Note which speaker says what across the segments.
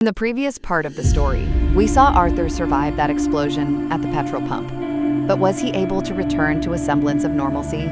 Speaker 1: In the previous part of the story, we saw Arthur survive that explosion at the petrol pump. But was he able to return to a semblance of normalcy?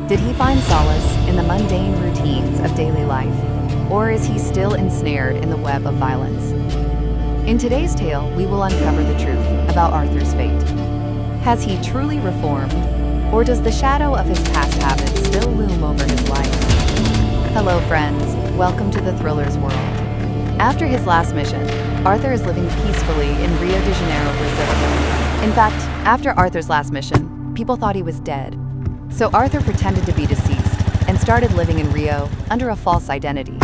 Speaker 1: Did he find solace in the mundane routines of daily life? Or is he still ensnared in the web of violence? In today's tale, we will uncover the truth about Arthur's fate. Has he truly reformed? Or does the shadow of his past habits still loom over his life? Hello friends, welcome to the thriller's world. After his last mission, Arthur is living peacefully in Rio de Janeiro, Brazil. In fact, after Arthur's last mission, people thought he was dead. So Arthur pretended to be deceased and started living in Rio under a false identity.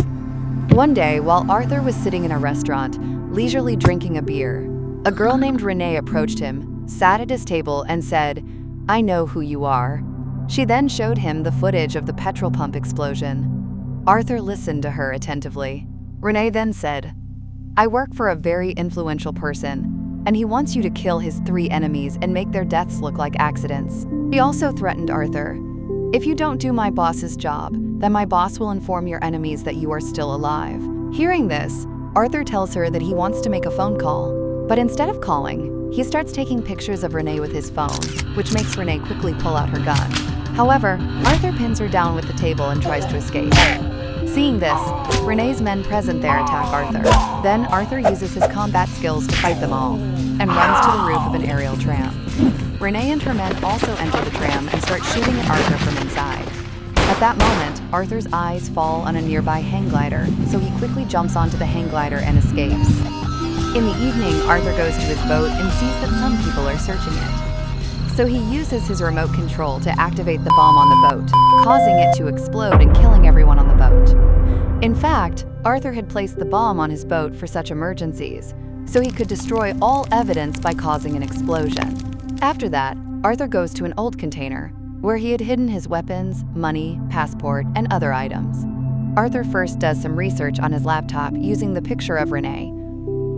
Speaker 1: One day, while Arthur was sitting in a restaurant, leisurely drinking a beer, a girl named Renee approached him, sat at his table, and said, "I know who you are." She then showed him the footage of the petrol pump explosion. Arthur listened to her attentively. Renee then said, "I work for a very influential person, and he wants you to kill his 3 enemies and make their deaths look like accidents." She also threatened Arthur, "If you don't do my boss's job, then my boss will inform your enemies that you are still alive." Hearing this, Arthur tells her that he wants to make a phone call, but instead of calling, he starts taking pictures of Renee with his phone, which makes Renee quickly pull out her gun. However, Arthur pins her down with the table and tries to escape. Seeing this, Renee's men present there attack Arthur. Then Arthur uses his combat skills to fight them all, and runs to the roof of an aerial tram. Renee and her men also enter the tram and start shooting at Arthur from inside. At that moment, Arthur's eyes fall on a nearby hang glider, so he quickly jumps onto the hang glider and escapes. In the evening, Arthur goes to his boat and sees that some people are searching it. So he uses his remote control to activate the bomb on the boat, causing it to explode and killing everyone on the boat. In fact, Arthur had placed the bomb on his boat for such emergencies, so he could destroy all evidence by causing an explosion. After that, Arthur goes to an old container, where he had hidden his weapons, money, passport, and other items. Arthur first does some research on his laptop using the picture of Renee.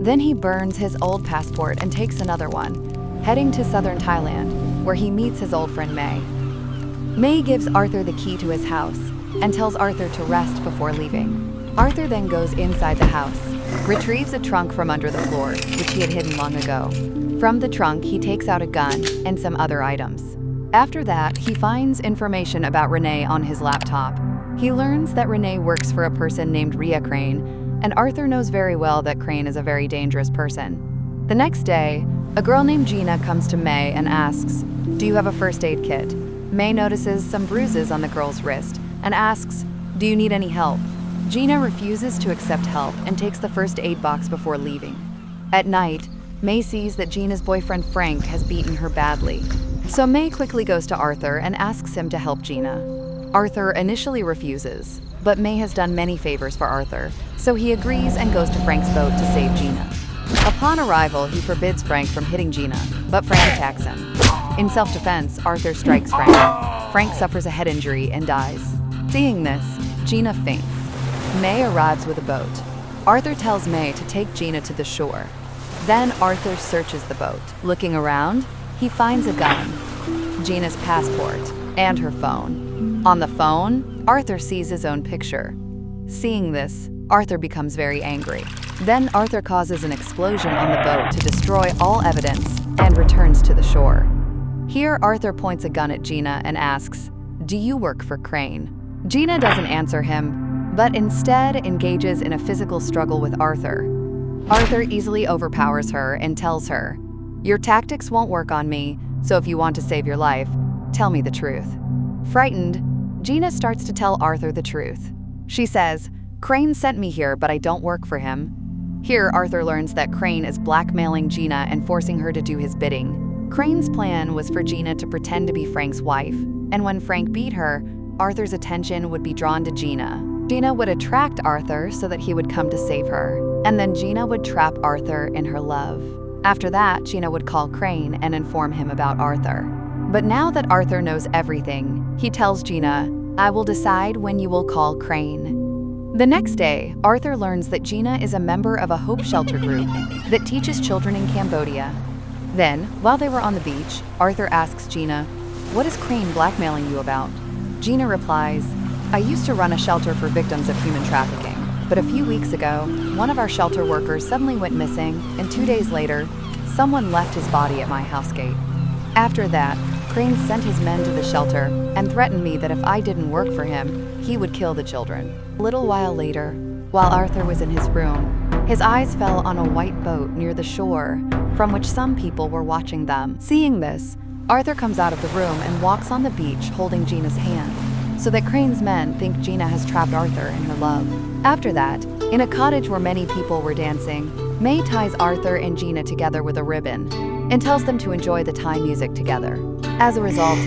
Speaker 1: Then he burns his old passport and takes another one, heading to southern Thailand, where he meets his old friend May. May gives Arthur the key to his house and tells Arthur to rest before leaving. Arthur then goes inside the house, retrieves a trunk from under the floor, which he had hidden long ago. From the trunk, he takes out a gun and some other items. After that, he finds information about Renee on his laptop. He learns that Renee works for a person named Ria Crane, and Arthur knows very well that Crane is a very dangerous person. The next day, a girl named Gina comes to May and asks, "Do you have a first aid kit?" May notices some bruises on the girl's wrist and asks, "Do you need any help?" Gina refuses to accept help and takes the first aid box before leaving. At night, May sees that Gina's boyfriend Frank has beaten her badly. So May quickly goes to Arthur and asks him to help Gina. Arthur initially refuses, but May has done many favors for Arthur, so he agrees and goes to Frank's boat to save Gina. Upon arrival, he forbids Frank from hitting Gina, but Frank attacks him. In self-defense, Arthur strikes Frank. Frank suffers a head injury and dies. Seeing this, Gina faints. May arrives with a boat. Arthur tells May to take Gina to the shore. Then Arthur searches the boat. Looking around, he finds a gun, Gina's passport, and her phone. On the phone, Arthur sees his own picture. Seeing this, Arthur becomes very angry. Then Arthur causes an explosion on the boat to destroy all evidence and returns to the shore. Here, Arthur points a gun at Gina and asks, "Do you work for Crane?" Gina doesn't answer him, but instead engages in a physical struggle with Arthur. Arthur easily overpowers her and tells her, "Your tactics won't work on me, so if you want to save your life, tell me the truth." Frightened, Gina starts to tell Arthur the truth. She says, "Crane sent me here, but I don't work for him." Here, Arthur learns that Crane is blackmailing Gina and forcing her to do his bidding. Crane's plan was for Gina to pretend to be Frank's wife, and when Frank beat her, Arthur's attention would be drawn to Gina. Gina would attract Arthur so that he would come to save her, and then Gina would trap Arthur in her love. After that, Gina would call Crane and inform him about Arthur. But now that Arthur knows everything, he tells Gina, "I will decide when you will call Crane." The next day, Arthur learns that Gina is a member of a hope shelter group that teaches children in Cambodia. Then, while they were on the beach, Arthur asks Gina, "What is Crane blackmailing you about?" Gina replies, "I used to run a shelter for victims of human trafficking. But a few weeks ago, one of our shelter workers suddenly went missing, and 2 days later, someone left his body at my house gate. After that, Crane sent his men to the shelter and threatened me that if I didn't work for him, he would kill the children. A little while later, while Arthur was in his room, his eyes fell on a white boat near the shore, from which some people were watching them. Seeing this, Arthur comes out of the room and walks on the beach holding Gina's hand, so that Crane's men think Gina has trapped Arthur in her love. After that, in a cottage where many people were dancing, May ties Arthur and Gina together with a ribbon and tells them to enjoy the Thai music together. As a result,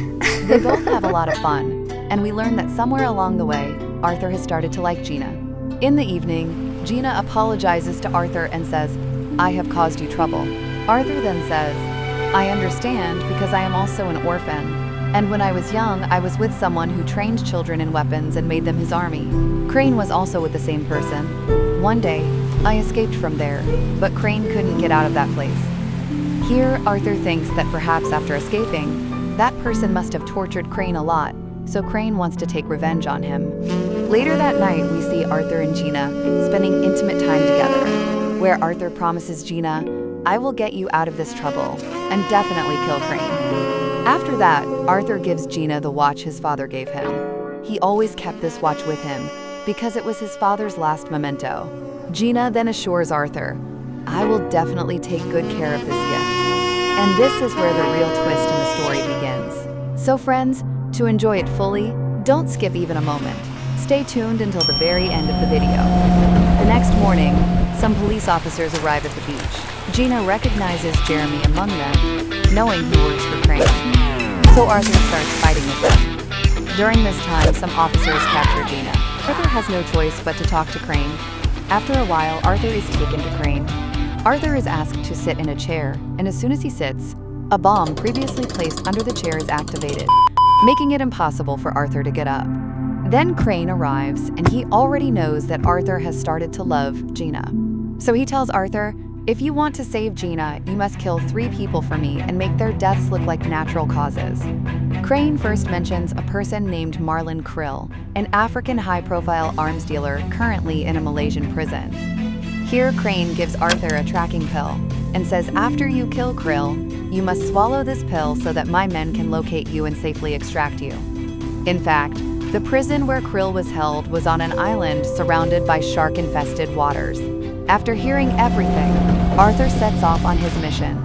Speaker 1: they both have a lot of fun, and we learn that somewhere along the way, Arthur has started to like Gina. In the evening, Gina apologizes to Arthur and says, "I have caused you trouble." Arthur then says, "I understand because I am also an orphan, and when I was young, I was with someone who trained children in weapons and made them his army." Crane was also with the same person. "One day, I escaped from there, but Crane couldn't get out of that place." Here, Arthur thinks that perhaps after escaping, that person must have tortured Crane a lot, so Crane wants to take revenge on him. Later that night, we see Arthur and Gina spending intimate time together, where Arthur promises Gina, "I will get you out of this trouble, and definitely kill Crane." After that, Arthur gives Gina the watch his father gave him. He always kept this watch with him, because it was his father's last memento. Gina then assures Arthur, "I will definitely take good care of this gift." And this is where the real twist in the story begins. So friends, to enjoy it fully, don't skip even a moment. Stay tuned until the very end of the video. The next morning, some police officers arrive at the beach. Gina recognizes Jeremy among them, knowing he works for Crane. So Arthur starts fighting with them. During this time, some officers capture Gina. Arthur has no choice but to talk to Crane. After a while, Arthur is taken to Crane. Arthur is asked to sit in a chair, and as soon as he sits, a bomb previously placed under the chair is activated, making it impossible for Arthur to get up. Then Crane arrives, and he already knows that Arthur has started to love Gina. So he tells Arthur, "If you want to save Gina, you must kill 3 people for me and make their deaths look like natural causes." Crane first mentions a person named Marlon Krill, an African high-profile arms dealer currently in a Malaysian prison. Here, Crane gives Arthur a tracking pill and says after you kill Krill, you must swallow this pill so that my men can locate you and safely extract you. In fact, the prison where Krill was held was on an island surrounded by shark-infested waters. After hearing everything, Arthur sets off on his mission.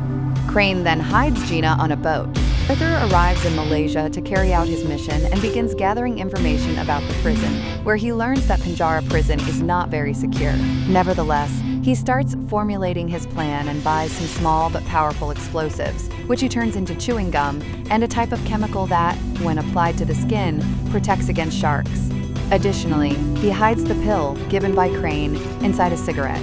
Speaker 1: Crane then hides Gina on a boat. Arthur arrives in Malaysia to carry out his mission and begins gathering information about the prison, where he learns that Penjara prison is not very secure. Nevertheless, he starts formulating his plan and buys some small but powerful explosives, which he turns into chewing gum and a type of chemical that, when applied to the skin, protects against sharks. Additionally, he hides the pill given by Crane inside a cigarette.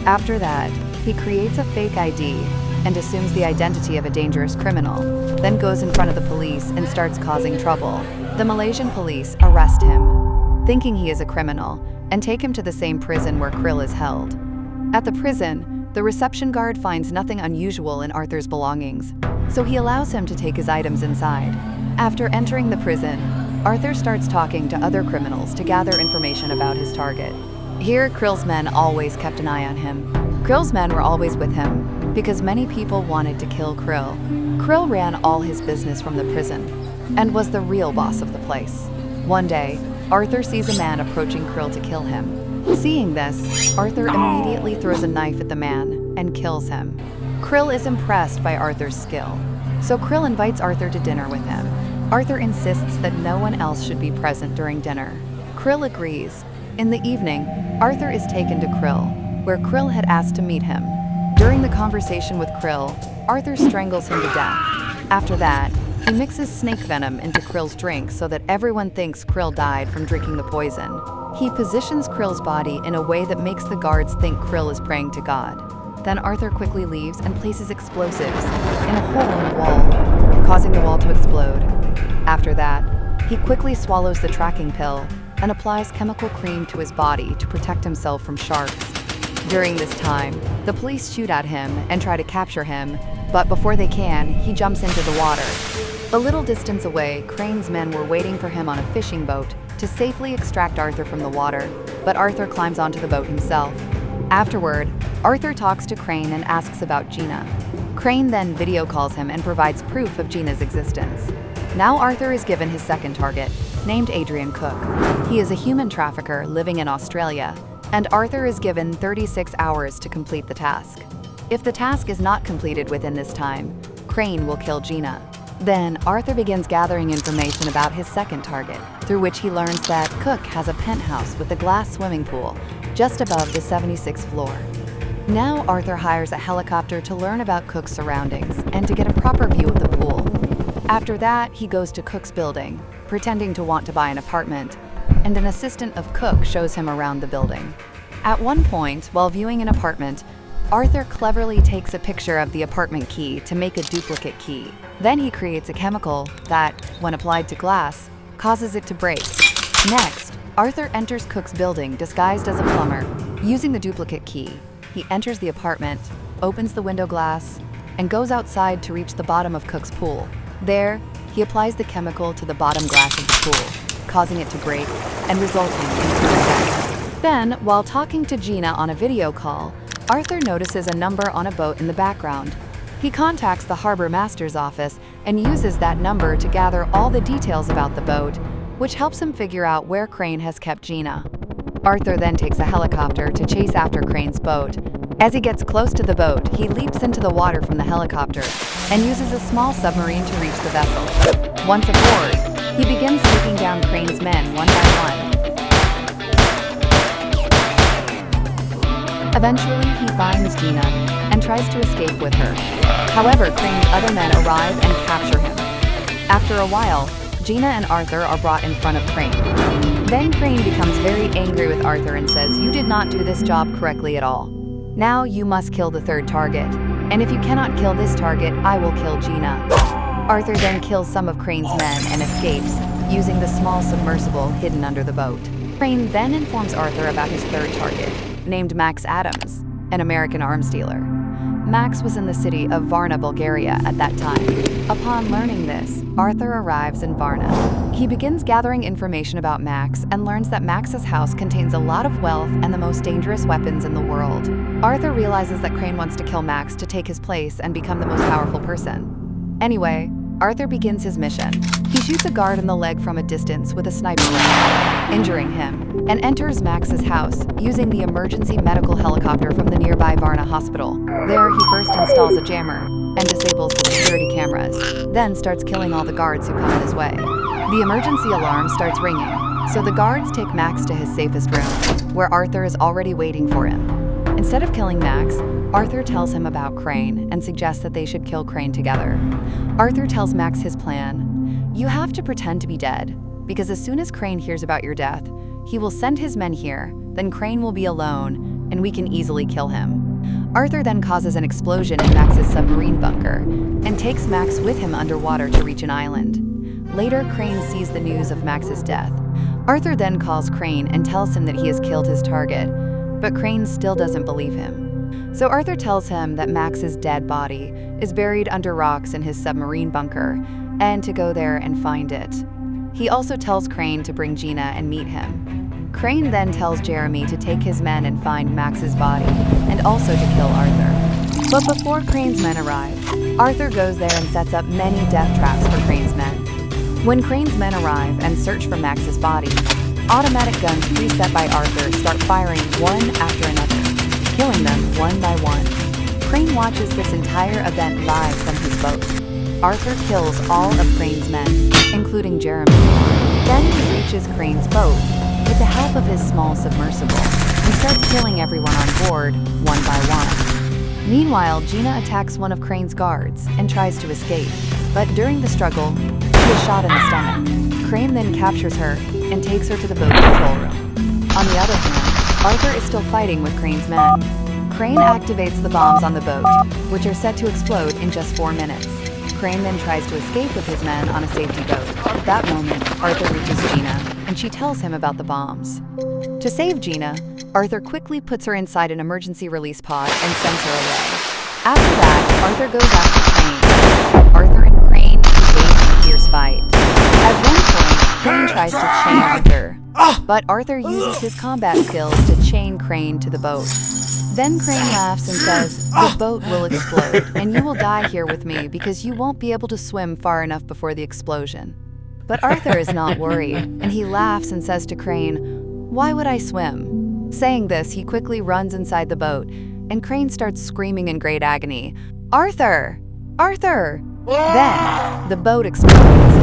Speaker 1: After that, he creates a fake ID and assumes the identity of a dangerous criminal, then goes in front of the police and starts causing trouble. The Malaysian police arrest him, thinking he is a criminal, and take him to the same prison where Krill is held. At the prison, the reception guard finds nothing unusual in Arthur's belongings, so he allows him to take his items inside. After entering the prison, Arthur starts talking to other criminals to gather information about his target. Here, Krill's men always kept an eye on him. Krill's men were always with him because many people wanted to kill Krill. Krill ran all his business from the prison and was the real boss of the place. One day, Arthur sees a man approaching Krill to kill him. Seeing this, Arthur immediately throws a knife at the man and kills him. Krill is impressed by Arthur's skill, so Krill invites Arthur to dinner with him. Arthur insists that no one else should be present during dinner. Krill agrees. In the evening, Arthur is taken to Krill, where Krill had asked to meet him. During the conversation with Krill, Arthur strangles him to death. After that, he mixes snake venom into Krill's drink so that everyone thinks Krill died from drinking the poison. He positions Krill's body in a way that makes the guards think Krill is praying to God. Then Arthur quickly leaves and places explosives in a hole in the wall, causing the wall to explode. After that, he quickly swallows the tracking pill and applies chemical cream to his body to protect himself from sharks. During this time, the police shoot at him and try to capture him, but before they can, he jumps into the water. A little distance away, Crane's men were waiting for him on a fishing boat to safely extract Arthur from the water. but Arthur climbs onto the boat himself. Afterward, Arthur talks to Crane and asks about Gina. Crane then video calls him and provides proof of Gina's existence. Now Arthur is given his second target, named Adrian Cook. He is a human trafficker living in Australia, and Arthur is given 36 hours to complete the task. If the task is not completed within this time, Crane will kill Gina. Then, Arthur begins gathering information about his second target, through which he learns that Cook has a penthouse with a glass swimming pool just above the 76th floor. Now, Arthur hires a helicopter to learn about Cook's surroundings and to get a proper view of the pool. After that, he goes to Cook's building, pretending to want to buy an apartment, and an assistant of Cook shows him around the building. At one point, while viewing an apartment, Arthur cleverly takes a picture of the apartment key to make a duplicate key. Then he creates a chemical that, when applied to glass, causes it to break. Next, Arthur enters Cook's building disguised as a plumber. Using the duplicate key, he enters the apartment, opens the window glass, and goes outside to reach the bottom of Cook's pool. There, he applies the chemical to the bottom glass of the pool, causing it to break and resulting in Cook's death. Then, while talking to Gina on a video call, Arthur notices a number on a boat in the background. He contacts the harbor master's office and uses that number to gather all the details about the boat, which helps him figure out where Crane has kept Gina. Arthur then takes a helicopter to chase after Crane's boat. As he gets close to the boat, he leaps into the water from the helicopter and uses a small submarine to reach the vessel. Once aboard, he begins taking down Crane's men one by one. Eventually, he finds Gina and tries to escape with her. However, Crane's other men arrive and capture him. After a while, Gina and Arthur are brought in front of Crane. Then Crane becomes very angry with Arthur and says, "You did not do this job correctly at all. Now you must kill the third target. And if you cannot kill this target, I will kill Gina." Arthur then kills some of Crane's men and escapes, using the small submersible hidden under the boat. Crane then informs Arthur about his third target, named Max Adams, an American arms dealer. Max was in the city of Varna, Bulgaria at that time. Upon learning this, Arthur arrives in Varna. He begins gathering information about Max and learns that Max's house contains a lot of wealth and the most dangerous weapons in the world. Arthur realizes that Crane wants to kill Max to take his place and become the most powerful person. Anyway, Arthur begins his mission. He shoots a guard in the leg from a distance with a sniper rifle, injuring him, and enters Max's house using the emergency medical helicopter from the nearby Varna hospital. There, he first installs a jammer and disables the security cameras, then starts killing all the guards who come in his way. The emergency alarm starts ringing, so the guards take Max to his safest room, where Arthur is already waiting for him. Instead of killing Max, Arthur tells him about Crane and suggests that they should kill Crane together. Arthur tells Max his plan. "You have to pretend to be dead, because as soon as Crane hears about your death, he will send his men here, then Crane will be alone, and we can easily kill him." Arthur then causes an explosion in Max's submarine bunker and takes Max with him underwater to reach an island. Later, Crane sees the news of Max's death. Arthur then calls Crane and tells him that he has killed his target, but Crane still doesn't believe him. So Arthur tells him that Max's dead body is buried under rocks in his submarine bunker and to go there and find it. He also tells Crane to bring Gina and meet him. Crane then tells Jeremy to take his men and find Max's body and also to kill Arthur. But before Crane's men arrive, Arthur goes there and sets up many death traps for Crane's men. When Crane's men arrive and search for Max's body, automatic guns preset by Arthur start firing one after another, killing them one by one. Crane watches this entire event live from his boat. Arthur kills all of Crane's men, including Jeremy. Then he reaches Crane's boat with the help of his small submersible and starts killing everyone on board one by one. Meanwhile, Gina attacks one of Crane's guards and tries to escape, but during the struggle, she is shot in the stomach. Crane then captures her and takes her to the boat control room. On the other hand, Arthur is still fighting with Crane's men. Crane activates the bombs on the boat, which are set to explode in just 4 minutes. Crane then tries to escape with his men on a safety boat. At that moment, Arthur reaches Gina, and she tells him about the bombs. To save Gina, Arthur quickly puts her inside an emergency release pod and sends her away. After that, Arthur goes after Crane. Arthur and Crane engage in a fierce fight. At one point, Crane tries to chain Arthur, but Arthur uses his combat skills to chain Crane to the boat. Then Crane laughs and says, "The boat will explode, and you will die here with me because you won't be able to swim far enough before the explosion." But Arthur is not worried, and he laughs and says to Crane, "Why would I swim?" Saying this, he quickly runs inside the boat, and Crane starts screaming in great agony, "Arthur! Arthur!" Then, the boat explodes,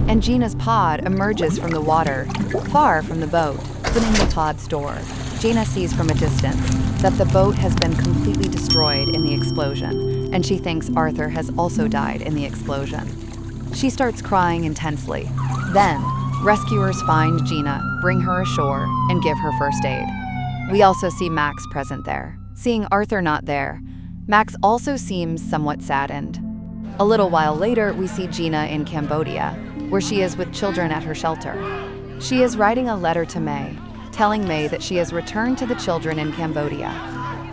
Speaker 1: and Gina's pod emerges from the water, far from the boat. Opening the pod's door, Gina sees from a distance that the boat has been completely destroyed in the explosion, and she thinks Arthur has also died in the explosion. She starts crying intensely. Then, rescuers find Gina, bring her ashore, and give her first aid. We also see Max present there. Seeing Arthur not there, Max also seems somewhat saddened. A little while later, we see Gina in Cambodia, where she is with children at her shelter. She is writing a letter to May, telling May that she has returned to the children in Cambodia.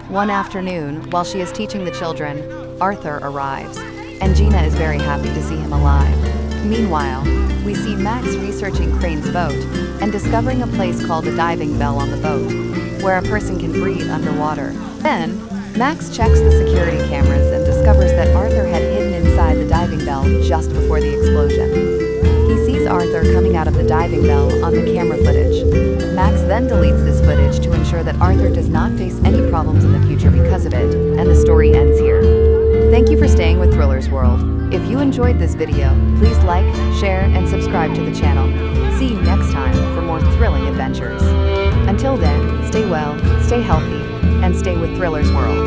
Speaker 1: One afternoon, while she is teaching the children, Arthur arrives, and Gina is very happy to see him alive. Meanwhile, we see Max researching Crane's boat and discovering a place called a diving bell on the boat, where a person can breathe underwater. Then, Max checks the security cameras and discovers that Arthur had hidden inside the diving bell just before the explosion. He sees Arthur coming out of the diving bell on the camera footage. Max then deletes this footage to ensure that Arthur does not face any problems in the future because of it, and the story ends here. Thank you for staying with Thriller's World. If you enjoyed this video, please like, share, and subscribe to the channel. See you next time for more thrilling adventures. Until then, stay well, stay healthy, and stay with Thriller's World.